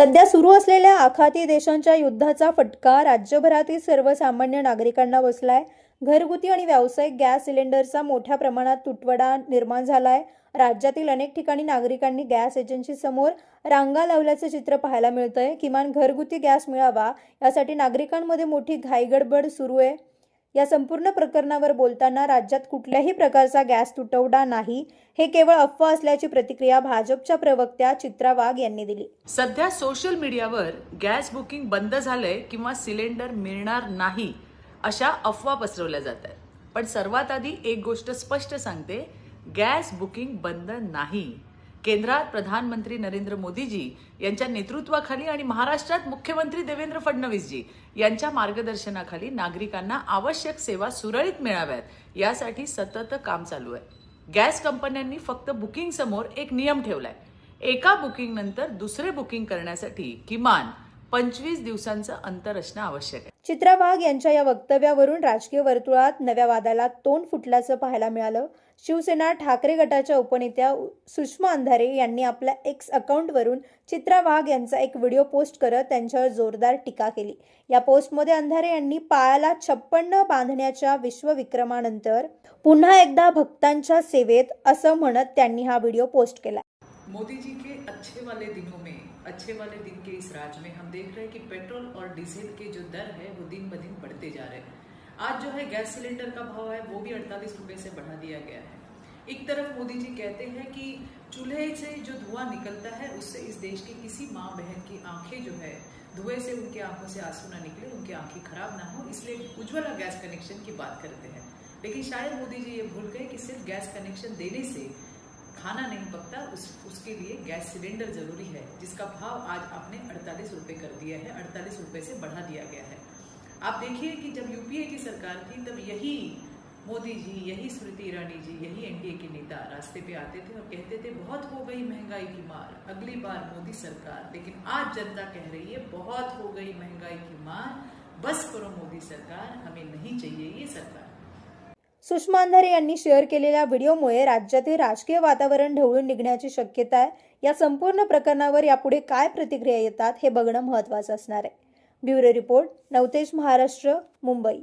सध्या सुरू असलेल्या आखाती देशांच्या युद्धाचा फटका राज्यभरातील सर्वसामान्य नागरिकांना बसलाय। घरगुती आणि व्यावसायिक गॅस सिलेंडरचा मोठ्या प्रमाणात तुटवडा निर्माण झालाय। राज्यातील अनेक ठिकाणी नागरिकांनी गॅस एजन्सी समोर रांगा लावल्याचे चित्र पाहायला मिळतंय। किमान घरगुती गॅस मिळावा यासाठी नागरिकांमध्ये मोठी घाईगडबड सुरू आहे। या संपूर्ण प्रकरणावर बोलताना राज्यात कुठल्याही प्रकारचा गॅस तुटवडा नाही, हे केवळ अफवा असल्याची प्रतिक्रिया भाजपच्या प्रवक्त्या चित्रा वाघ यांनी दिली। सध्या सोशल मीडियावर गॅस बुकिंग बंद झालंय किंवा सिलेंडर मिळणार नाही अशा अफवा पसरवल्या जात आहेत। पण सर्वात आधी एक गोष्ट स्पष्ट सांगते, गॅस बुकिंग बंद नाही। केंद्रात प्रधानमंत्री नरेंद्र मोदीजी यांच्या नेतृत्वाखाली आणि महाराष्ट्रात मुख्यमंत्री देवेंद्र फडणवीसजी यांच्या मार्गदर्शनाखाली नागरिकांना आवश्यक सेवा सुरळीत मिळाव्यात यासाठी सतत काम चालू आहे। गॅस कंपन्यांनी फक्त बुकिंग समोर एक नियम ठेवलाय, एका बुकिंग नंतर दुसरे बुकिंग करण्यासाठी किमान 25 दिवसांचं अंतर असणं आवश्यक आहे। चित्रा वाघ यांच्या या वक्तव्यावरून राजकीय वर्तुळात नव्या वादाला तोंड फुटल्याचं पाहायला मिळालं। शिवसेना ठाकरे गटाच्या उपनेत्या सुषमा अंधारे यांनी आपल्या एक्स अकाउंटवरून चित्रा वाघ यांचा एक व्हिडिओ पोस्ट करत त्यांच्यावर जोरदार टीका केली। या पोस्टमध्ये अंधारे यांनी पायाला 56 बांधण्याच्या विश्वविक्रमानंतर पुन्हा एकदा भक्तांच्या सेवेत असं म्हणत त्यांनी हा व्हिडिओ पोस्ट केला। मोदी जी के अच्छे वाले दिनों में, अच्छे वाले दिन के इस राज में हम देख रहे हैं कि पेट्रोल और डीजल के जो दर है वो दिन ब दिन बढ़ते जा रहे हैं। आज जो है गैस सिलेंडर का भाव है वो भी 48 रुपए से बढ़ा दिया गया है। एक तरफ मोदी जी कहते हैं कि चूल्हे से जो धुआं निकलता है उससे इस देश की किसी माँ बहन की आंखें जो है धुएं से उनकी आंखों से आंसू ना निकले, उनकी आंखें खराब ना हो, इसलिए उज्ज्वला गैस कनेक्शन की बात करते हैं। लेकिन शायद मोदी जी ये भूल गए कि सिर्फ गैस कनेक्शन देने से खाना नहीं पकता, उसके लिए गैस सिलेंडर जरूरी है, जिसका भाव आज आपने 48 रुपए कर दिया है, 48 रुपए से बढ़ा दिया गया है। आप देखिए कि जब यूपीए की सरकार थी तब यही मोदी जी, यही स्मृति ईरानी जी, यही एनडीए के नेता रास्ते पे आते थे और कहते थे बहुत हो गई महंगाई की मार, अगली बार मोदी सरकार। लेकिन आज जनता कह रही है बहुत हो गई महंगाई की मार, बस करो मोदी सरकार, हमें नहीं चाहिए ये सरकार। सुषमा अंधारे यांनी शेअर केलेल्या व्हिडिओमुळे राज्यातील राजकीय वातावरण ढवळून निघण्याची शक्यता आहे। या संपूर्ण प्रकरणावर यापुढे काय प्रतिक्रिया येतात हे बघणं महत्त्वाचं असणार आहे। Bureau report, Navtej Maharashtra, Mumbai.